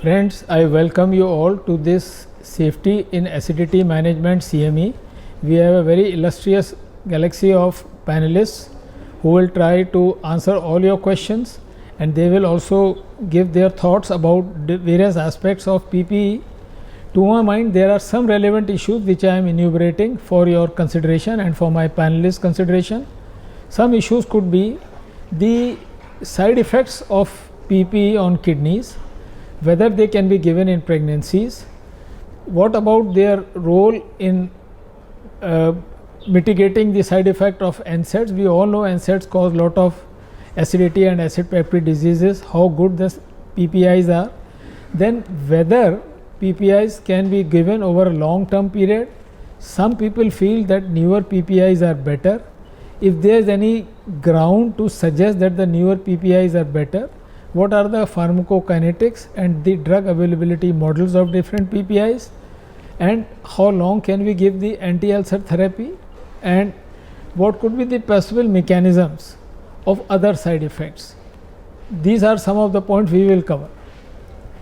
Friends, I welcome you all to this Safety in Acidity Management CME. We have a very illustrious galaxy of panelists who will try to answer all your questions, and they will also give their thoughts about the various aspects of PPE. To my mind, there are some relevant issues which I am enumerating for your consideration and for my panelists' consideration. Some issues could be the side effects of PPE on kidneys, whether they can be given in pregnancies, what about their role in mitigating the side effect of NSAIDs. We all know NSAIDs cause lot of acidity and acid peptide diseases, how good the PPIs are. Then whether PPIs can be given over a long term period. Some people feel that newer PPIs are better. If there is any ground to suggest that the newer PPIs are better, what are the pharmacokinetics and the drug availability models of different PPIs, and how long can we give the anti-ulcer therapy, and what could be the possible mechanisms of other side effects. These are some of the points we will cover.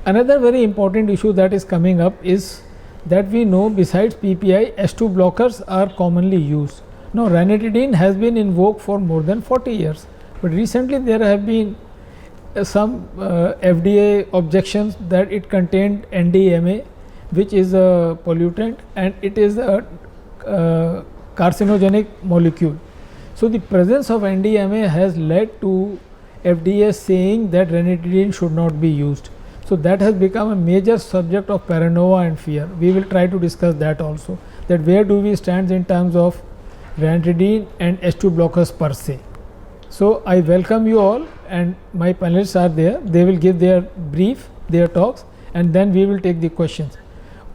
Another very important issue that is coming up is that we know besides PPI, H2 blockers are commonly used. Now ranitidine has been in vogue for more than 40 years, but recently there have been some FDA objections that it contained NDMA, which is a pollutant and it is a carcinogenic molecule. So the presence of NDMA has led to FDA saying that ranitidine should not be used. So that has become a major subject of paranoia and fear. We will try to discuss that also, that where do we stand in terms of ranitidine and H2 blockers per se. So I welcome you all, and my panelists are there. They will give their brief, their talks, and then we will take the questions.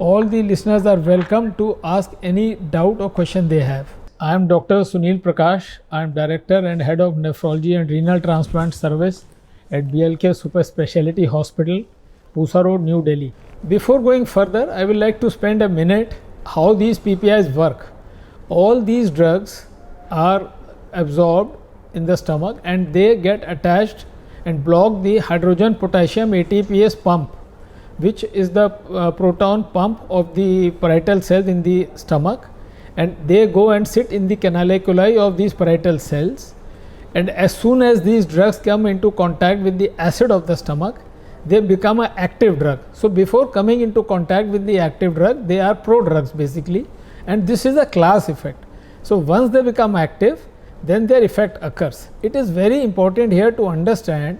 All the listeners are welcome to ask any doubt or question they have. I am Dr. Sunil Prakash. I am Director and Head of Nephrology and Renal Transplant Service at BLK Super Speciality Hospital, Pusa Road, New Delhi. Before going further, I would like to spend a minute how these PPIs work. All these drugs are absorbed in the stomach and they get attached and block the hydrogen potassium ATPase pump, which is the proton pump of the parietal cells in the stomach, and they go and sit in the canaliculi of these parietal cells, and as soon as these drugs come into contact with the acid of the stomach, they become an active drug. So before coming into contact with the active drug, they are prodrugs basically, and this is a class effect. So once they become active, then their effect occurs. It is very important here to understand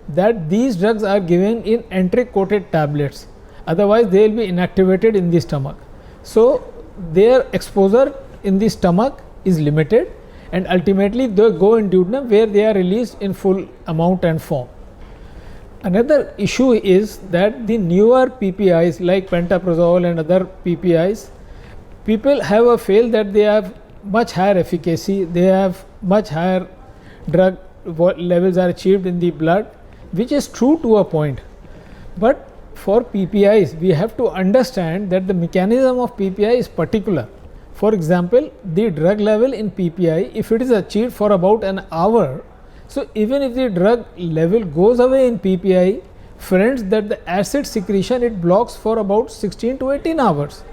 that these drugs are given in enteric coated tablets, otherwise they will be inactivated in the stomach. So their exposure in the stomach is limited, and ultimately they go in duodenum where they are released in full amount and form. Another issue is that the newer PPIs like pantoprazole and other PPIs, people have a feel that they have much higher efficacy, they have much higher drug levels are achieved in the blood, which is true to a point. But for PPIs, we have to understand that the mechanism of PPI is particular. For example, the drug level in PPI, if it is achieved for about an hour, so even if the drug level goes away in PPI, friends, that the acid secretion it blocks for about 16 to 18 hours.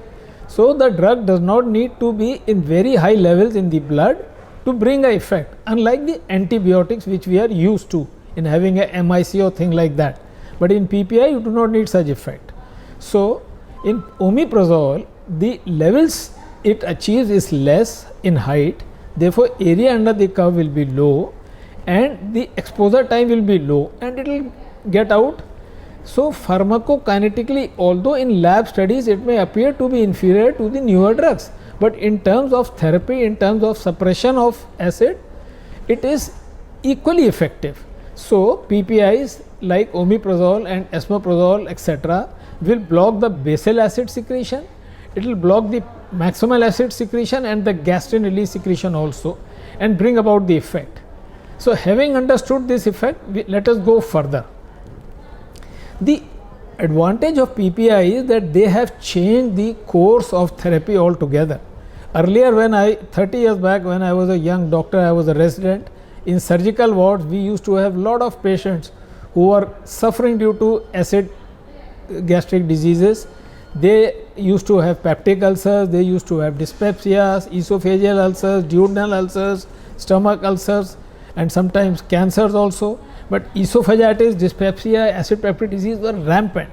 So the drug does not need to be in very high levels in the blood to bring a effect, unlike the antibiotics which we are used to in having a MIC or thing like that. But in PPI you do not need such effect. So in omeprazole, the levels it achieves is less in height, therefore area under the curve will be low and the exposure time will be low and it will get out. So pharmacokinetically, although in lab studies it may appear to be inferior to the newer drugs, but in terms of therapy, in terms of suppression of acid, it is equally effective. So PPIs like omeprazole and esomeprazole etc. will block the basal acid secretion, it will block the maximal acid secretion and the gastrin release secretion also, and bring about the effect. So having understood this effect, let us go further. The advantage of PPI is that they have changed the course of therapy altogether. Earlier, 30 years back, when I was a young doctor, I was a resident, in surgical wards we used to have lot of patients who were suffering due to acid gastric diseases. They used to have peptic ulcers, they used to have dyspepsias, esophageal ulcers, duodenal ulcers, stomach ulcers, and sometimes cancers also. But esophagitis, dyspepsia, acid peptic disease were rampant,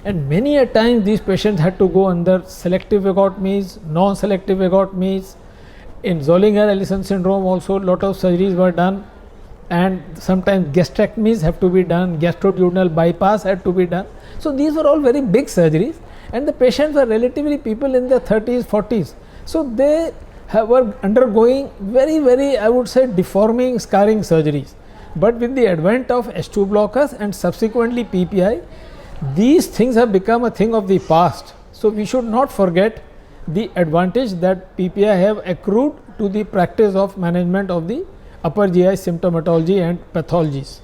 and many a time these patients had to go under selective vagotomies, non-selective vagotomies. In Zollinger-Ellison syndrome also lot of surgeries were done, and sometimes gastrectomies have to be done, gastroduodenal bypass had to be done. So these were all very big surgeries, and the patients were relatively people in their 30s, 40s. So they were undergoing very I would say deforming, scarring surgeries. But with the advent of H2 blockers and subsequently PPI, these things have become a thing of the past. So we should not forget the advantage that PPI have accrued to the practice of management of the upper GI symptomatology and pathologies.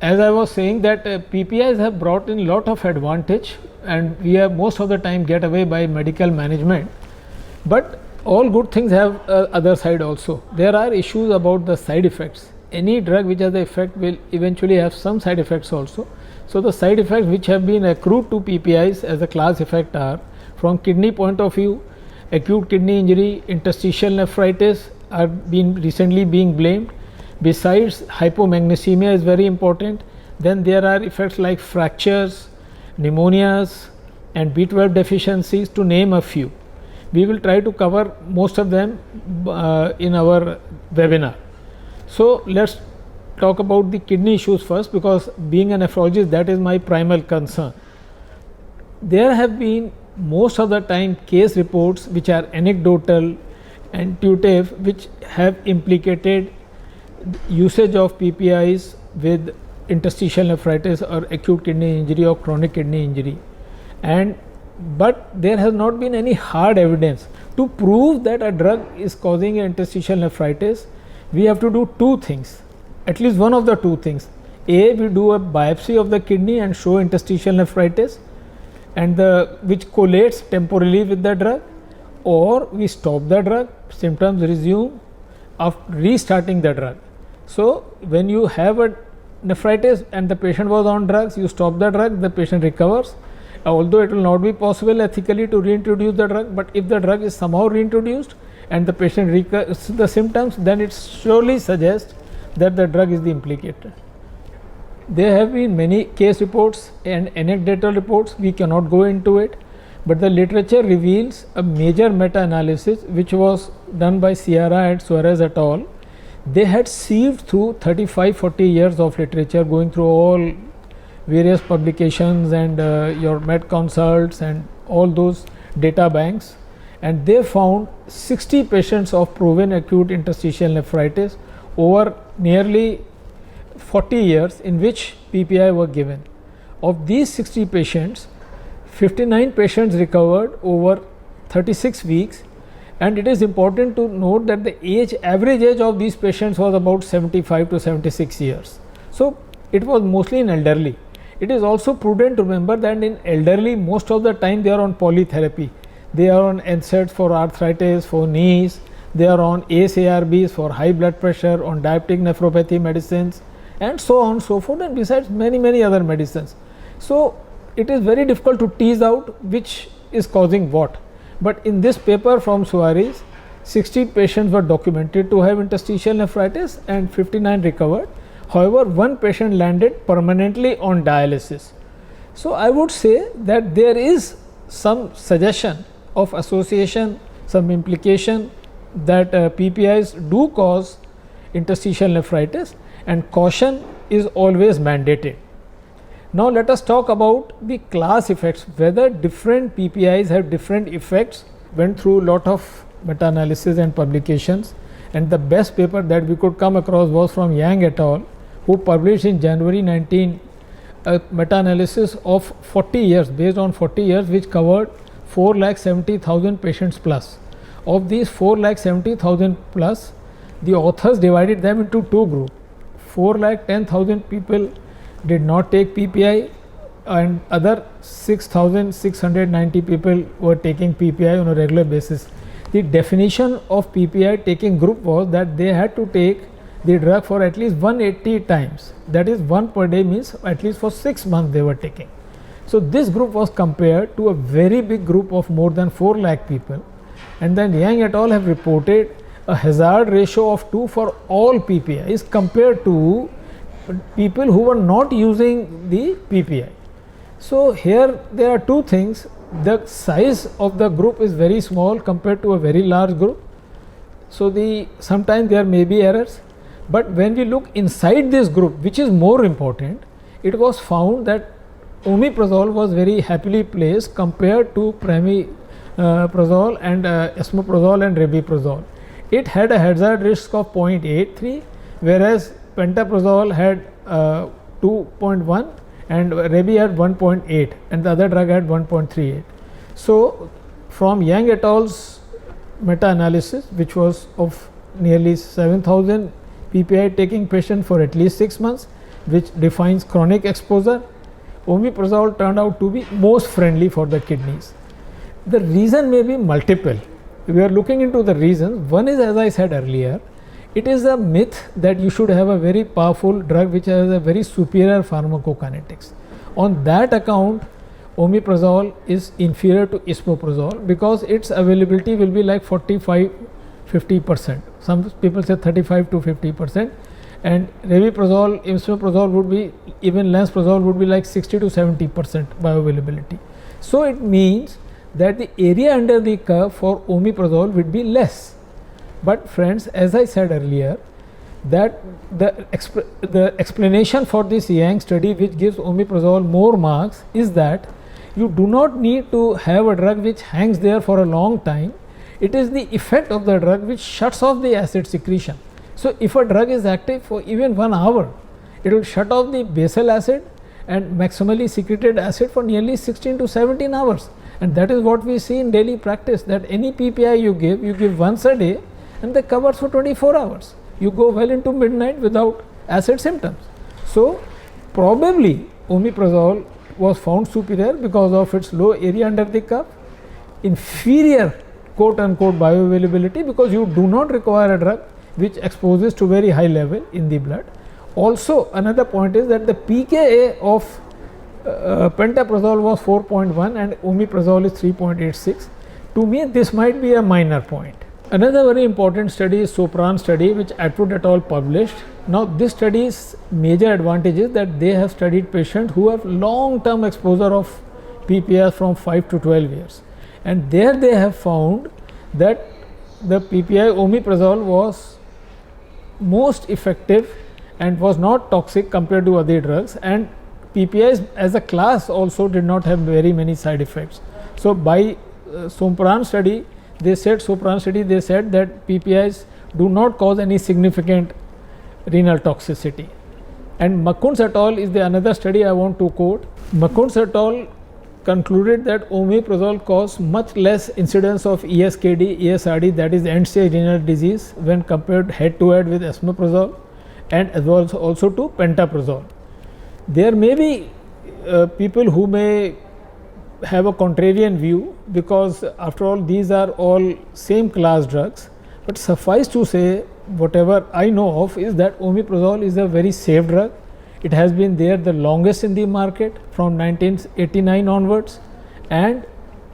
As I was saying that PPIs have brought in lot of advantage, and we have most of the time get away by medical management, but all good things have other side also. There are issues about the side effects. Any drug which has the effect will eventually have some side effects also. So the side effects which have been accrued to PPIs as a class effect are, from kidney point of view, acute kidney injury, interstitial nephritis are recently being blamed. Besides, hypomagnesemia is very important. Then there are effects like fractures, pneumonias, and B12 deficiencies, to name a few. We will try to cover most of them in our webinar. So let's talk about the kidney issues first, because being a nephrologist, that is my primal concern. There have been most of the time case reports which are anecdotal, intuitive, which have implicated usage of PPIs with interstitial nephritis or acute kidney injury or chronic kidney injury, but there has not been any hard evidence to prove that a drug is causing interstitial nephritis. We have to do two things, at least one of the two things. A, we do a biopsy of the kidney and show interstitial nephritis, and which collates temporarily with the drug, or we stop the drug, symptoms resume after restarting the drug. So when you have a nephritis and the patient was on drugs, you stop the drug, the patient recovers, although it will not be possible ethically to reintroduce the drug, but if the drug is somehow reintroduced and the patient recovers the symptoms, then it surely suggests that the drug is the implicator. There have been many case reports and anecdotal reports, we cannot go into it, but the literature reveals a major meta-analysis which was done by Sierra and Suarez et al. They had sieved through 35-40 years of literature, going through all various publications and your med consults and all those data banks, and they found 60 patients of proven acute interstitial nephritis over nearly 40 years in which PPI were given. Of these 60 patients, 59 patients recovered over 36 weeks, and it is important to note that the average age of these patients was about 75 to 76 years. So it was mostly in elderly. It is also prudent to remember that in elderly, most of the time they are on polytherapy. They are on NSAIDs for arthritis, for knees, they are on ACE ARBs for high blood pressure, on diabetic nephropathy medicines, and so on so forth, and besides many other medicines. So it is very difficult to tease out which is causing what. But in this paper from Suarez, 60 patients were documented to have interstitial nephritis and 59 recovered. However, one patient landed permanently on dialysis. So I would say that there is some suggestion of association, some implication that PPIs do cause interstitial nephritis, and caution is always mandated. Now let us talk about the class effects, whether different PPIs have different effects. Went through a lot of meta-analysis and publications, and the best paper that we could come across was from Yang et al., who published in January 19 a meta-analysis of 40 years, based on 40 years, which covered 4,70,000 patients plus. Of these 4,70,000 plus, the authors divided them into two groups. 4,10,000 people did not take PPI, and other 6,690 people were taking PPI on a regular basis. The definition of PPI taking group was that they had to take the drug for at least 180 times, that is 1 per day, means at least for 6 months they were taking. So this group was compared to a very big group of more than 4 lakh people, and then Yang et al. Have reported a hazard ratio of 2 for all PPIs compared to people who were not using the PPI. So here there are two things: the size of the group is very small compared to a very large group, so sometimes there may be errors. But when we look inside this group, which is more important, it was found that omeprazole was very happily placed compared to pramiprazole and esomeprazole and rabeprazole. It had a hazard risk of 0.83, whereas pantoprazole had 2.1 and Rabi had 1.8 and the other drug had 1.38. So from Yang et al.'s meta-analysis, which was of nearly 7,000 PPI taking patient for at least 6 months, which defines chronic exposure, omeprazole turned out to be most friendly for the kidneys. The reason may be multiple. We are looking into the reasons. One is, as I said earlier, it is a myth that you should have a very powerful drug which has a very superior pharmacokinetics. On that account, omeprazole is inferior to esomeprazole because its availability will be like 45-50%. Some people say 35 to 50%, and rabeprazole, esomeprazole would be, even lansoprazole would be like 60 to 70% bioavailability. So it means that the area under the curve for omeprazole would be less. But friends, as I said earlier, that the explanation for this Yang study, which gives omeprazole more marks, is that you do not need to have a drug which hangs there for a long time. It is the effect of the drug which shuts off the acid secretion. So if a drug is active for even 1 hour, it will shut off the basal acid and maximally secreted acid for nearly 16 to 17 hours. And that is what we see in daily practice, that any PPI you give once a day and they covers for 24 hours. You go well into midnight without acid symptoms. So probably omeprazole was found superior because of its low area under the curve, inferior quote unquote bioavailability because you do not require a drug which exposes to very high level in the blood. Also another point is that the pKa of pantoprazole was 4.1 and omeprazole is 3.86. To me this might be a minor point. Another very important study is Sopran study, which Atwood et al. Published. Now this study's major advantage is that they have studied patients who have long term exposure of PPIs from 5 to 12 years, and there they have found that the PPI omeprazole was most effective and was not toxic compared to other drugs, and PPIs as a class also did not have very many side effects. So by Sopran study they said that PPIs do not cause any significant renal toxicity. And Makunds et al. Is the another study I want to quote. Makunds et al. Concluded that omeprazole caused much less incidence of ESKD, ESRD, that is end stage renal disease, when compared head to head with esomeprazole and as well also to pantoprazole. There may be people who may have a contrarian view because after all these are all same class drugs, but suffice to say whatever I know of is that omeprazole is a very safe drug. It has been there the longest in the market from 1989 onwards, and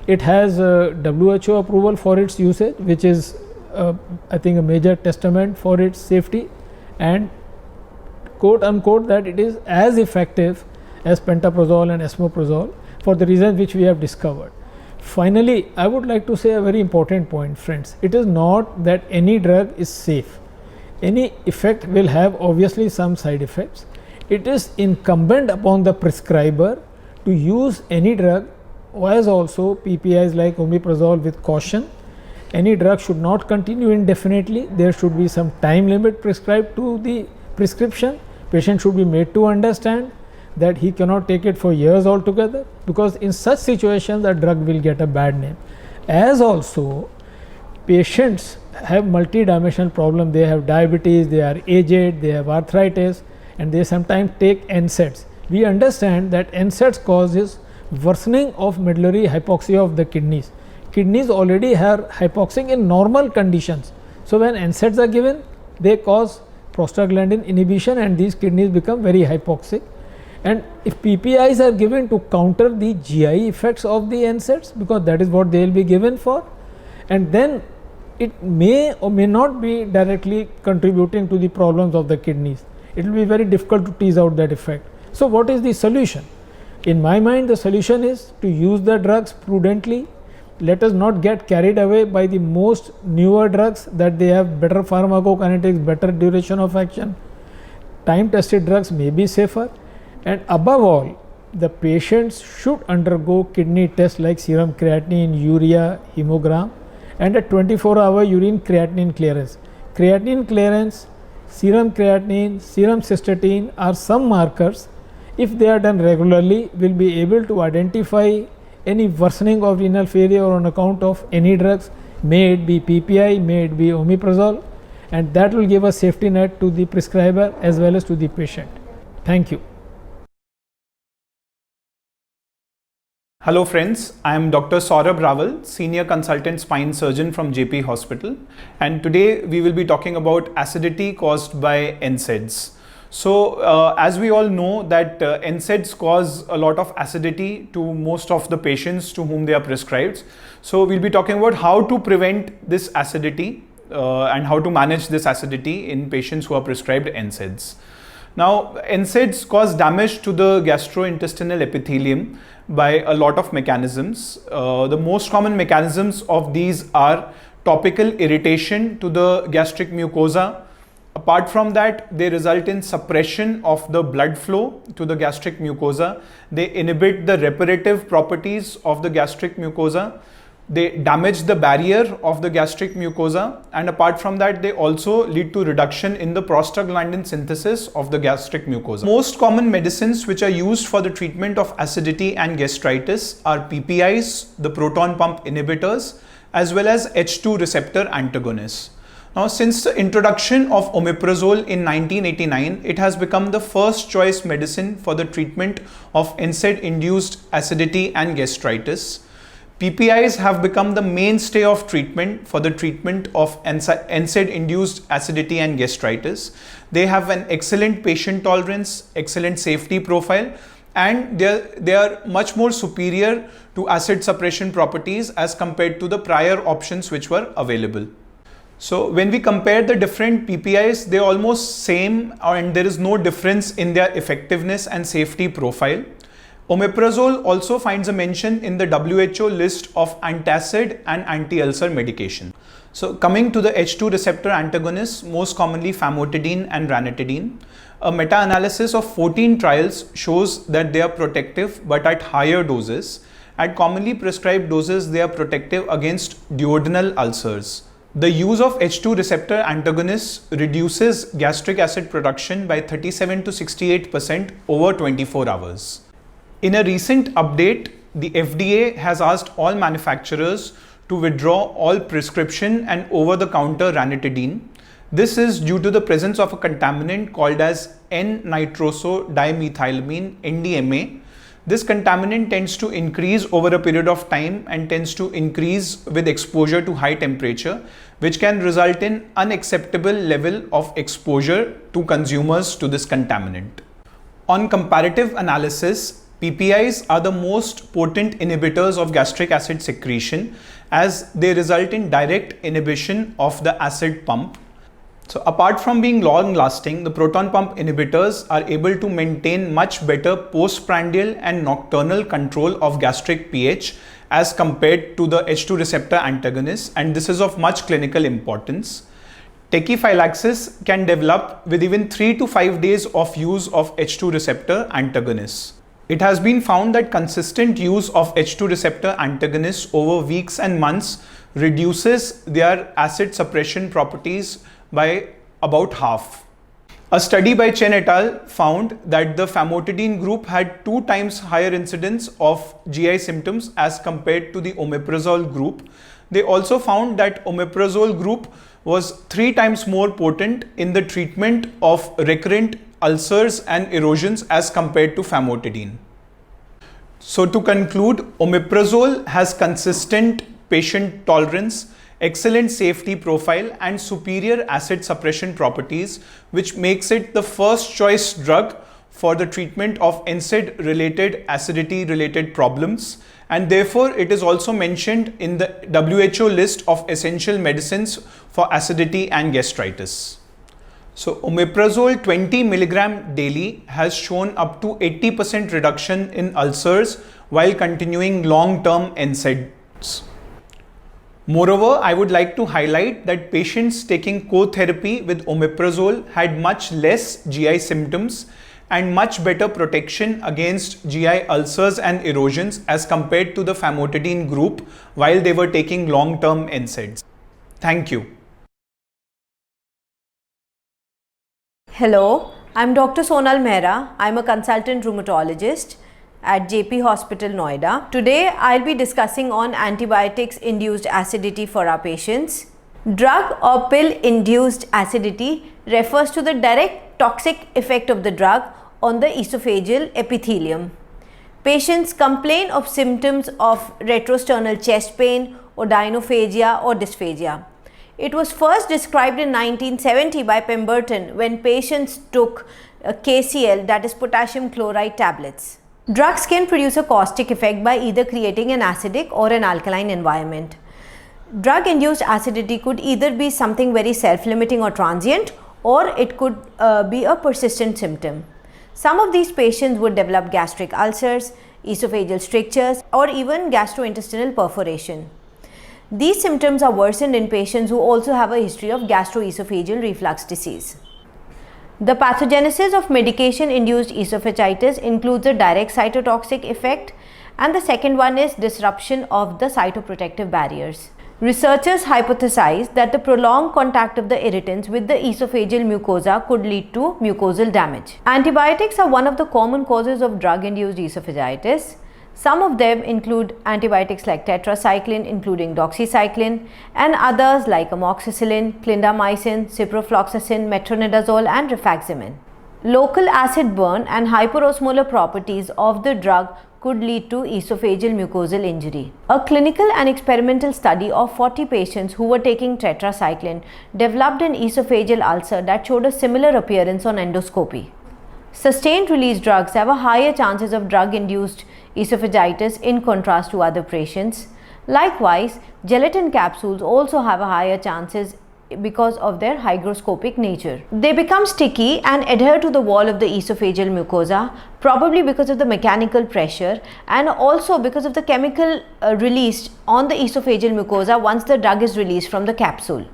it has WHO approval for its usage, which is I think a major testament for its safety, and quote unquote that it is as effective as pantoprazole and esomeprazole for the reasons which we have discovered. Finally, I would like to say a very important point, friends. It is not that any drug is safe. Any effect will have obviously some side effects. It is incumbent upon the prescriber to use any drug, as also PPIs like omeprazole, with caution. Any drug should not continue indefinitely. There should be some time limit prescribed to the prescription. Patient should be made to understand that he cannot take it for years altogether, because in such situations the drug will get a bad name. As also patients have multidimensional problem. They have diabetes, they are aged, they have arthritis, and they sometimes take NSAIDs. We understand that NSAIDs causes worsening of medullary hypoxia of the kidneys. Kidneys already are hypoxic in normal conditions. So when NSAIDs are given, they cause prostaglandin inhibition and these kidneys become very hypoxic. And if PPIs are given to counter the GI effects of the NSAIDs, because that is what they will be given for, and then it may or may not be directly contributing to the problems of the kidneys. It will be very difficult to tease out that effect. So, what is the solution? In my mind, the solution is to use the drugs prudently. Let us not get carried away by the most newer drugs, that they have better pharmacokinetics, better duration of action. Time tested drugs may be safer, and above all, the patients should undergo kidney tests like serum creatinine, urea, hemogram, and a 24-hour urine creatinine clearance. Creatinine clearance, serum creatinine, serum cystatin are some markers. If they are done regularly, will be able to identify any worsening of renal failure on account of any drugs, may it be PPI, may it be omeprazole, and that will give a safety net to the prescriber as well as to the patient. Thank you. Hello friends, I am Dr. Saurabh Rawal, Senior Consultant Spine Surgeon from JP Hospital, and today we will be talking about acidity caused by NSAIDs. So as we all know that NSAIDs cause a lot of acidity to most of the patients to whom they are prescribed. So we'll be talking about how to prevent this acidity and how to manage this acidity in patients who are prescribed NSAIDs. Now, NSAIDs cause damage to the gastrointestinal epithelium by a lot of mechanisms. The most common mechanisms of these are topical irritation to the gastric mucosa. Apart from that, they result in suppression of the blood flow to the gastric mucosa. They inhibit the reparative properties of the gastric mucosa. They damage the barrier of the gastric mucosa, and apart from that, they also lead to reduction in the prostaglandin synthesis of the gastric mucosa. Most common medicines which are used for the treatment of acidity and gastritis are PPIs, the proton pump inhibitors, as well as H2 receptor antagonists. Now, since the introduction of omeprazole in 1989, it has become the first choice medicine for the treatment of NSAID-induced acidity and gastritis. PPIs have become the mainstay of treatment for the treatment of NSAID-induced acidity and gastritis. They have an excellent patient tolerance, excellent safety profile, and they are much more superior to acid suppression properties as compared to the prior options which were available. So when we compare the different PPIs, they are almost same, and there is no difference in their effectiveness and safety profile. Omeprazole also finds a mention in the WHO list of antacid and anti-ulcer medication. So coming to the H2 receptor antagonists, most commonly famotidine and ranitidine, a meta-analysis of 14 trials shows that they are protective but at higher doses. At commonly prescribed doses, they are protective against duodenal ulcers. The use of H2 receptor antagonists reduces gastric acid production by 37 to 68% over 24 hours. In a recent update, the FDA has asked all manufacturers to withdraw all prescription and over-the-counter ranitidine. This is due to the presence of a contaminant called as N-nitrosodimethylamine (NDMA). This contaminant tends to increase over a period of time and tends to increase with exposure to high temperature, which can result in unacceptable level of exposure to consumers to this contaminant. On comparative analysis, PPIs are the most potent inhibitors of gastric acid secretion as they result in direct inhibition of the acid pump. So apart from being long lasting, the proton pump inhibitors are able to maintain much better postprandial and nocturnal control of gastric pH as compared to the H2 receptor antagonists, and this is of much clinical importance. Tachyphylaxis can develop with even 3 to 5 days of use of H2 receptor antagonists. It has been found that consistent use of H2 receptor antagonists over weeks and months reduces their acid suppression properties by about half. A study by Chen et al. Found that the famotidine group had 2 times higher incidence of GI symptoms as compared to the omeprazole group. They also found that omeprazole group was 3 times more potent in the treatment of recurrent ulcers and erosions as compared to famotidine. So to conclude, omeprazole has consistent patient tolerance, excellent safety profile and superior acid suppression properties, which makes it the first choice drug for the treatment of NSAID related acidity related problems, and therefore it is also mentioned in the WHO list of essential medicines for acidity and gastritis. So omeprazole 20 mg daily has shown up to 80% reduction in ulcers while continuing long-term NSAIDs. Moreover, I would like to highlight that patients taking co-therapy with omeprazole had much less GI symptoms and much better protection against GI ulcers and erosions as compared to the famotidine group while they were taking long-term NSAIDs. Thank you. Hello, I'm Dr. Sonal Mehra. I'm a consultant rheumatologist at JP Hospital, Noida. Today, I'll be discussing on antibiotics-induced acidity for our patients. Drug or pill-induced acidity refers to the direct toxic effect of the drug on the esophageal epithelium. Patients complain of symptoms of retrosternal chest pain, odynophagia or dysphagia. It was first described in 1970 by Pemberton when patients took KCl, that is potassium chloride tablets. Drugs can produce a caustic effect by either creating an acidic or an alkaline environment. Drug-induced acidity could either be something very self-limiting or transient, or it could be a persistent symptom. Some of these patients would develop gastric ulcers, esophageal strictures, or even gastrointestinal perforation. These symptoms are worsened in patients who also have a history of gastroesophageal reflux disease. The pathogenesis of medication-induced esophagitis includes a direct cytotoxic effect, and the second one is disruption of the cytoprotective barriers. Researchers hypothesized that the prolonged contact of the irritants with the esophageal mucosa could lead to mucosal damage. Antibiotics are one of the common causes of drug-induced esophagitis. Some of them include antibiotics like tetracycline, including doxycycline, and others like amoxicillin, clindamycin, ciprofloxacin, metronidazole, and rifaximin. Local acid burn and hyperosmolar properties of the drug could lead to esophageal mucosal injury. A clinical and experimental study of 40 patients who were taking tetracycline developed an esophageal ulcer that showed a similar appearance on endoscopy. Sustained release drugs have a higher chances of drug-induced esophagitis in contrast to other patients. Likewise, gelatin capsules also have a higher chances because of their hygroscopic nature. They become sticky and adhere to the wall of the esophageal mucosa, probably because of the mechanical pressure and also because of the chemical released on the esophageal mucosa once the drug is released from the capsule.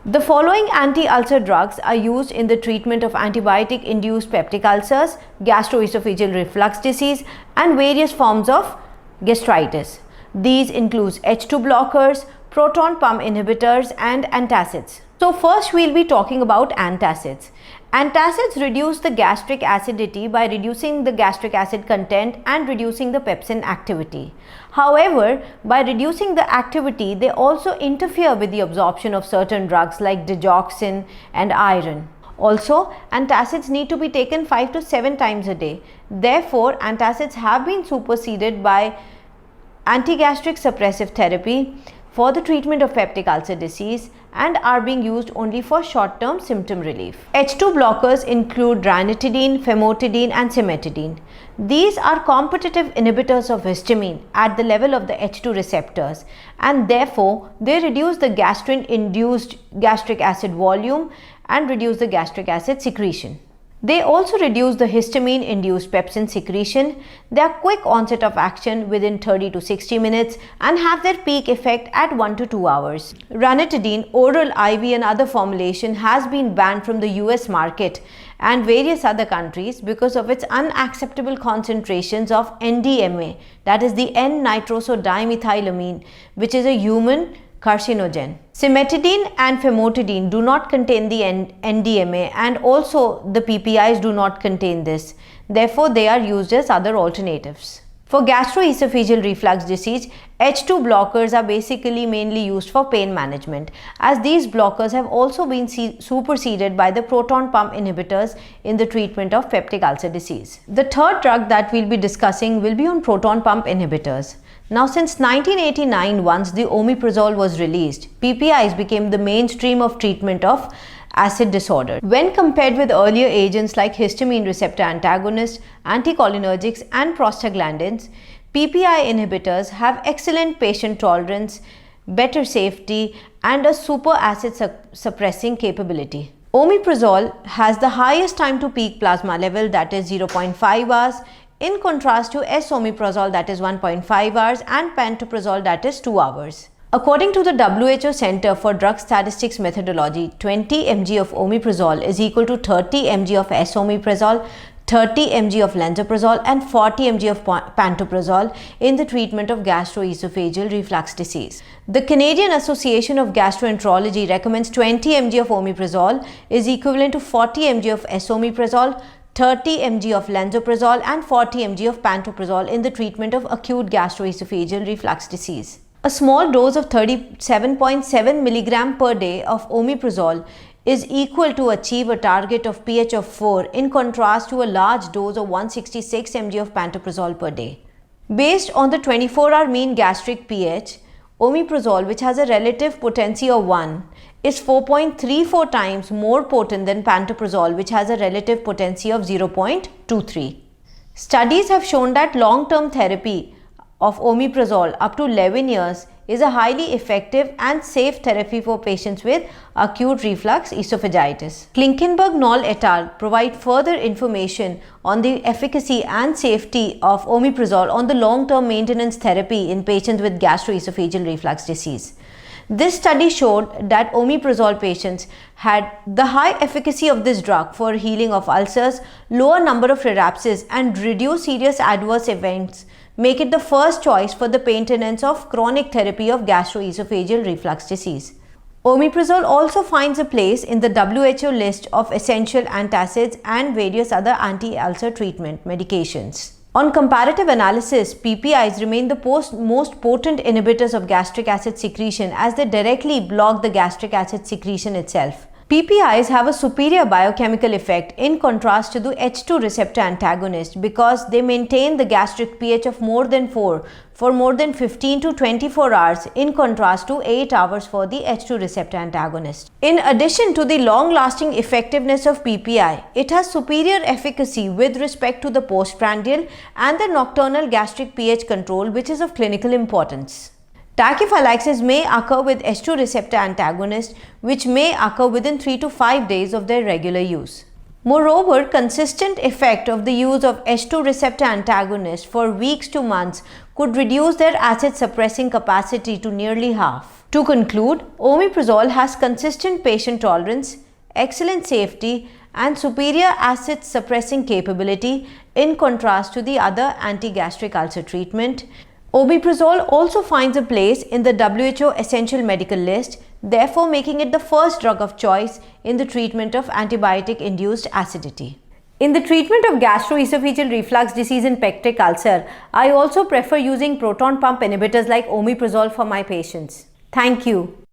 The following anti-ulcer drugs are used in the treatment of antibiotic-induced peptic ulcers, gastroesophageal reflux disease, and various forms of gastritis. These include H2 blockers, proton pump inhibitors, and antacids. So first we'll be talking about antacids. Antacids reduce the gastric acidity by reducing the gastric acid content and reducing the pepsin activity. However, by reducing the activity, they also interfere with the absorption of certain drugs like digoxin and iron. Also, antacids need to be taken 5 to 7 times a day. Therefore, antacids have been superseded by antigastric suppressive therapy for the treatment of peptic ulcer disease and are being used only for short-term symptom relief. H2 blockers include ranitidine, famotidine, and cimetidine. These are competitive inhibitors of histamine at the level of the H2 receptors, and therefore they reduce the gastrin-induced gastric acid volume and reduce the gastric acid secretion. They also reduce the histamine-induced pepsin secretion. They are quick onset of action within 30 to 60 minutes and have their peak effect at 1 to 2 hours. Ranitidine, oral, IV and other formulation has been banned from the US market and various other countries because of its unacceptable concentrations of NDMA, that is the N-nitrosodimethylamine, which is a human carcinogen. Cimetidine and famotidine do not contain the NDMA, and also the PPIs do not contain this. Therefore, they are used as other alternatives. For gastroesophageal reflux disease, H2 blockers are basically mainly used for pain management, as these blockers have also been superseded by the proton pump inhibitors in the treatment of peptic ulcer disease. The third drug that we'll be discussing will be on proton pump inhibitors. Now, since 1989, once the omeprazole was released, PPIs became the mainstream of treatment of acid disorder. When compared with earlier agents like histamine receptor antagonists, anticholinergics and prostaglandins, PPI inhibitors have excellent patient tolerance, better safety and a super acid suppressing capability. Omeprazole has the highest time to peak plasma level, that is 0.5 hours, in contrast to esomeprazole, that is 1.5 hours, and pantoprazole, that is 2 hours. According to the WHO Center for Drug Statistics methodology, 20 mg of omeprazole is equal to 30 mg of esomeprazole, 30 mg of lansoprazole and 40 mg of pantoprazole in the treatment of gastroesophageal reflux disease. The Canadian Association of Gastroenterology recommends 20 mg of omeprazole is equivalent to 40 mg of esomeprazole, 30 mg of lansoprazole and 40 mg of pantoprazole in the treatment of acute gastroesophageal reflux disease. A small dose of 37.7 mg per day of omeprazole is equal to achieve a target of pH of 4 in contrast to a large dose of 166 mg of pantoprazole per day. Based on the 24-hour mean gastric pH, omeprazole, which has a relative potency of 1, is 4.34 times more potent than pantoprazole, which has a relative potency of 0.23. Studies have shown that long-term therapy of omeprazole up to 11 years is a highly effective and safe therapy for patients with acute reflux esophagitis. Klinkenberg-Knoll et al. Provide further information on the efficacy and safety of omeprazole on the long-term maintenance therapy in patients with gastroesophageal reflux disease. This study showed that omeprazole patients had the high efficacy of this drug for healing of ulcers, lower number of relapses and reduced serious adverse events, make it the first choice for the maintenance of chronic therapy of gastroesophageal reflux disease. Omeprazole also finds a place in the WHO list of essential antacids and various other anti-ulcer treatment medications. On comparative analysis, PPIs remain the most potent inhibitors of gastric acid secretion as they directly block the gastric acid secretion itself. PPIs have a superior biochemical effect in contrast to the H2 receptor antagonist because they maintain the gastric pH of more than 4 for more than 15 to 24 hours in contrast to 8 hours for the H2 receptor antagonist. In addition to the long-lasting effectiveness of PPI, it has superior efficacy with respect to the postprandial and the nocturnal gastric pH control, which is of clinical importance. Tachyphylaxis may occur with H2 receptor antagonist, which may occur within 3 to 5 days of their regular use. Moreover, consistent effect of the use of H2 receptor antagonist for weeks to months could reduce their acid suppressing capacity to nearly half. To conclude, omeprazole has consistent patient tolerance, excellent safety and superior acid suppressing capability in contrast to the other anti-gastric ulcer treatment. Omeprazole also finds a place in the WHO Essential Medical List, therefore making it the first drug of choice in the treatment of antibiotic-induced acidity. In the treatment of gastroesophageal reflux disease and peptic ulcer, I also prefer using proton pump inhibitors like omeprazole for my patients. Thank you.